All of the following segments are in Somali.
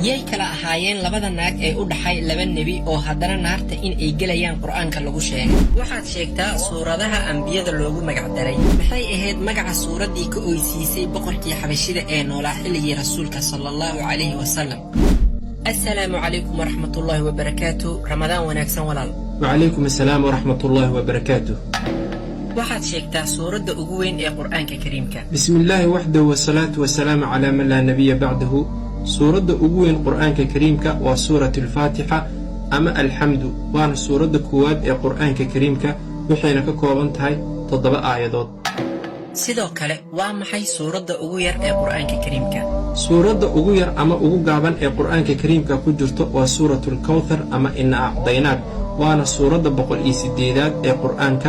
yay kala ahaayeen labada naag ee u dhaxay laba nebi oo haddana naarta in ay gelayaan qur'aanka lagu sheegay. Waxaad sheegtaa suuradaha ambiyada loogu magac daray. Maxay ahayd magaca suuraddii ka oysiisay boqorkii xabashida ee noolaa xilligii rasuulka sallallahu alayhi wasallam? Assalaamu calaykum waraxmatullaahi wabarakaatuh. Ramadaan wanaagsan walaal. وعليكم السلام ورحمة الله وبركاته. waxaad sheegtaa suuradda ugu weyn ee qur'aanka kariimka. بسم الله وحده والصلاة والسلام على من لا نبي بعده. سورة أقوين قرآن كريمك وسورة الفاتحة أما الحمد وأنا سورة كواد قرآن كريمك وحينك كوابنتهاي تضبع آيادات. sidoo kale waa maxay suuradda ugu yar ee qur'aanka kariimka? سورة أقوير أما أقوغابان قرآن كريمك كجرت وسورة الكوثر أما إن أعطيناك وأنا سورة بقول إيسيديدات قرآنك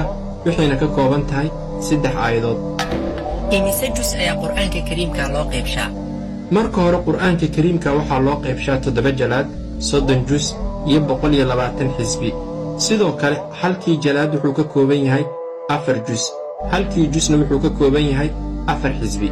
وحينك كوابنتهاي 6 آيادات. imise jus ayaa qur'aanka kariimka loo qaybshaa? marka hore qur'aanka kariimka waxaa loo qaybshaa 7 jalaad 30 jus iyo 120 xisbi. sidoo kale halkii jalaad wuxuu ka kooban yahay 4 jus, halkii jusna wuxuu ka kooban yahay 4 xisbi.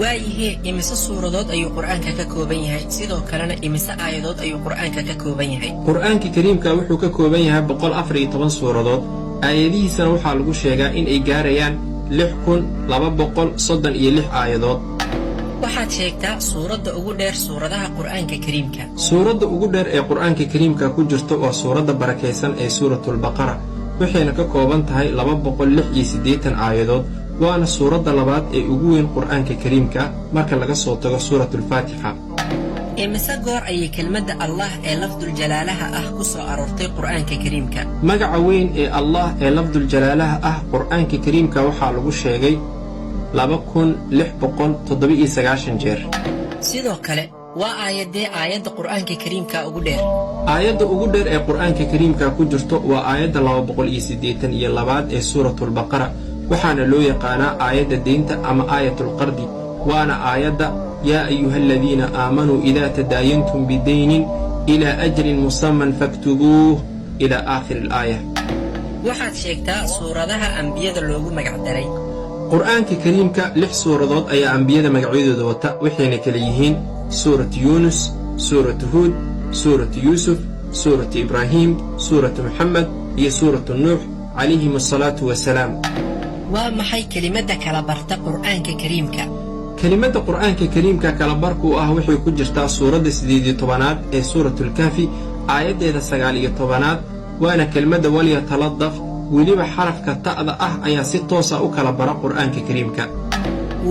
waayihee imise suuradood ayuu qur'aanka ka kooban yahay? sidoo kalena imise aayadood ayuu qur'aanka ka kooban yahay? qur'aanka kariimka wuxuu ka kooban yahay 114 suuradood. aayadihiisana waxaa lagu sheegaa in ay gaarayaan 6236 aayadood. waxaad sheegtaa suuradda ugu dheer suuradaha qur'aanka kariimka. suuradda ugu dheer ee qur'aanka kariimka ku jirta waa suuradda barakaysan ee suuratulbaqara waxayna ka kooban tahay 286 aayadood. waana suuradda labaad ee ugu weyn qur'aanka kariimka marka laga soo tago suuratulfaatixa. imise goor ayay kelmadda allah ee lafduljalaalaha ah ku soo aroortay qur'aanka kariimka? magaca weyn ee allah ee lafduljalaalaha ah qur'aanka kariimka waxaa lagu sheegay 2697 jeer. sidoo kale waa aayadee aayadda qur'aanka kariimka ugu dheer? aayadda ugu dheer ee qur'aanka kariimka ku jirto waa aayadda 282 ee suuratulbaqara waxaana loo yaqaanaa aayadda deynta ama aayatulqardi. waana aayadda yaa ayuha aladiina aamanuu idaa tadaayantum bidaynin ilaa ajalin musamman faktubuuh ilaa aakhiri alaaya. waxaad sheegtaa suuradaha ambiyada loogu magac daray. qur'aanka kariimka 6 suuradood ayaa ambiyada magacyadooda wata waxayna kala yihiin suuratu yuunus, suuratu huud, suuratu yuusuf, suuratu ibraahiim, suuratu muxamed iyo suuratu nuux calayhim asalaatu wasalaam. waa maxay kelimadda kala barta qur'aanka kariimka? kelimadda qur'aanka kariimka kala barku ah waxay ku jirtaa suuradda 18aad ee suuratulkaafi aayaddeeda 19aad waana kelmadda walyataladaf. weliba xarafka ta'da ah ayaa si toosa u kala bara qur'aanka kariimka.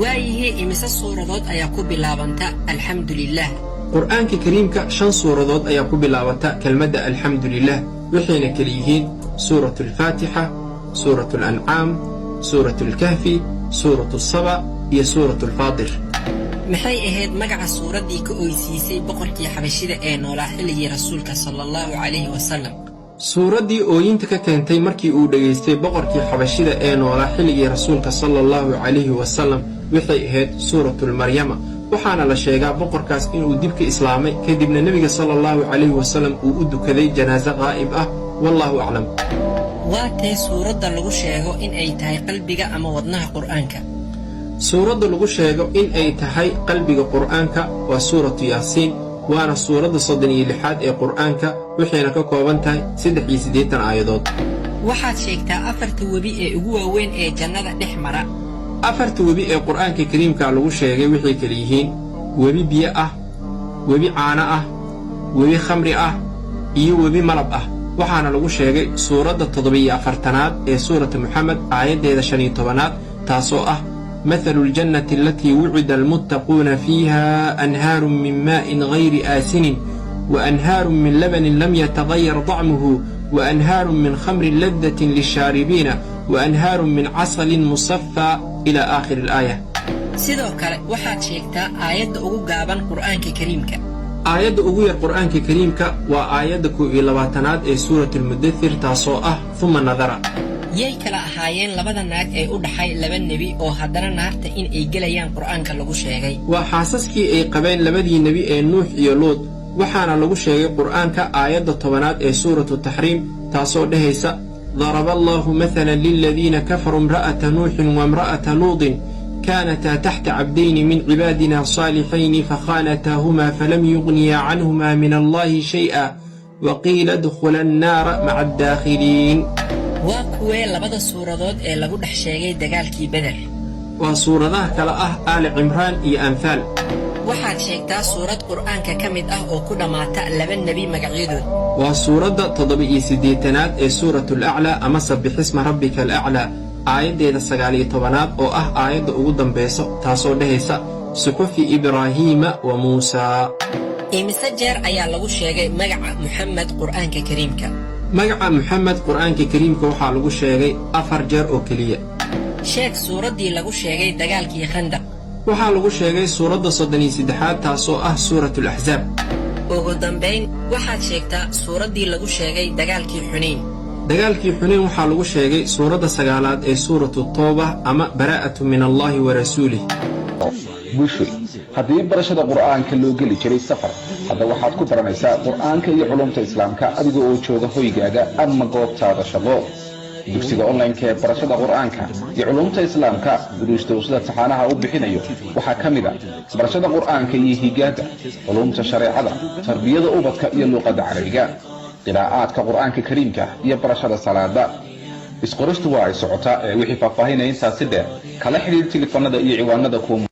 waayihee imise suuradood ayaa ku bilaabanta alxamdulilaah? qur'aanka kariimka 5 suuradood ayaa ku bilaabata kelmadda alxamdulilah waxayna kala yihiin suuratulfaatixa, suuratulancaam, suuratulkahfi, suuratussaba iyo suuratulfaadir. maxay ahayd magaca suuraddii ka oysiisay boqorkii xabashida ee noolaa xilligii rasuulka sallallahu alayhi wasallam? suuraddii ooyinta ka keentay markii uu dhegaystay boqorkii xabashida ee noolaa xilligii rasuulka sallallahu calayhi wasallam waxay ahayd suuratulmaryama. waxaana la sheegaa boqorkaas inuu dib ka islaamay kadibna nebiga sallallahu calayhi wasallam uu u dukaday janaaso qaa'ib ah. wallaahu aclam. waa tee suuradda lagu sheego in ay tahay qalbiga ama wadnaha qur'aanka? suuradda lagu sheego in ay tahay qalbiga qur'aanka waa suuratu yaasiin waana suuradda 36aad ee qur'aanka waxayna ka kooban tahay 83 aayadood. waxaad sheegtaa 4 webi ee ugu waaweyn ee jannada dhex mara. 4 webi ee qur'aanka kariimka lagu sheegay waxay kala yihiin webi biyo ah, webi caano ah, webi khamri ah iyo webi malab ah. waxaana lagu sheegay suuradda 74aad ee suuratu muxamed aayaddeeda 15aad taasoo ah مثل الجنة التي وعد المتقون فيها أنهار من ماء غير آسن وأنهار من لبن لم يتغير طعمه وأنهار من خمر لذة للشاربين وأنهار من عسل مصفى إلى آخر الآية. sidoo kale waxaad sheegtaa aayadda ugu gaaban qur'aanka kariimka. aayadda ugu yar qur'aanka kariimka waa aayadda 22aad ee suuratulmudathir taasoo ah ثuma nadara. yay kala ahaayeen labada naag ee u dhaxay laba nebi oo haddana naarta in ay gelayaan qur'aanka lagu sheegay? waa xaasaskii ay qabeen labadii nebi ee nuux iyo luud waxaana lagu sheegay qur'aanka aayadda 10aad ee suuratu taxriim taasoo dhahaysa ضرب الله مثلا للذين كفروا امرأة نوح وامرأة لوط كانتا تحت عبدين من عبادنا صالحين فخانتاهما فلم يغنيا عنهما من الله شيئا وقيل ادخلا النار مع الداخلين. waa kuwee labada suuradood ee lagu dhex sheegay dagaalkii Badar? waa suuradaha kala ah aali cimraan iyo anfaal. waxaad sheegtaa suurad qur'aanka ka mid ah oo ku dhamaata laba nebi magacyadood. waa suuradda 78aad ee suuratul aclaa ama sabbixisma rabbika alaclaa aayaddeeda 19aad oo ah aayadda ugu dambayso taasoo dhehaysa suxufi ibraahiima wa muusaa. imise jeer ayaa lagu sheegay magaca Muxamed qur'aanka kariimka? magaca Muxamed qur'aanka kariimka waxaa lagu sheegay 4 jeer oo keliya. sheeg suuraddii lagu sheegay dagaalkii Khandaq. waxaa lagu sheegay suuradda 33aad taasoo ah suuratul axzaab. ugu dambayn waxaad sheegtaa suuraddii lagu sheegay dagaalkii Xunayn. dagaalkii Xunayn waxaa lagu sheegay suuradda 9aad ee suuratu tooba ama baraa'atu min allaahi wa rasuulih. bulshoy haddii barashada qur'aanka loo geli jiray safar hadda waxaad ku baranaysaa qur'aanka iyo culumta islaamka adiga oo jooga hoygaaga ama goobtaada shaqo. dugsiga online-ka ee barashada qur'aanka iyo culumta islaamka duruusta uu sida taxaanaha u bixinayo waxaa ka mid ah barashada qur'aanka iyo higaada, culumta shareecada, tarbiyada ubadka iyo luqadda carabiga, qiraa'aadka qur'aanka kariimka iyo barashada salaada. isqoristu waa ay socotaa ee wixii faahfaahinaya intaasi dheer kala xidhiir tilifoonada iyo ciwaanada kuwa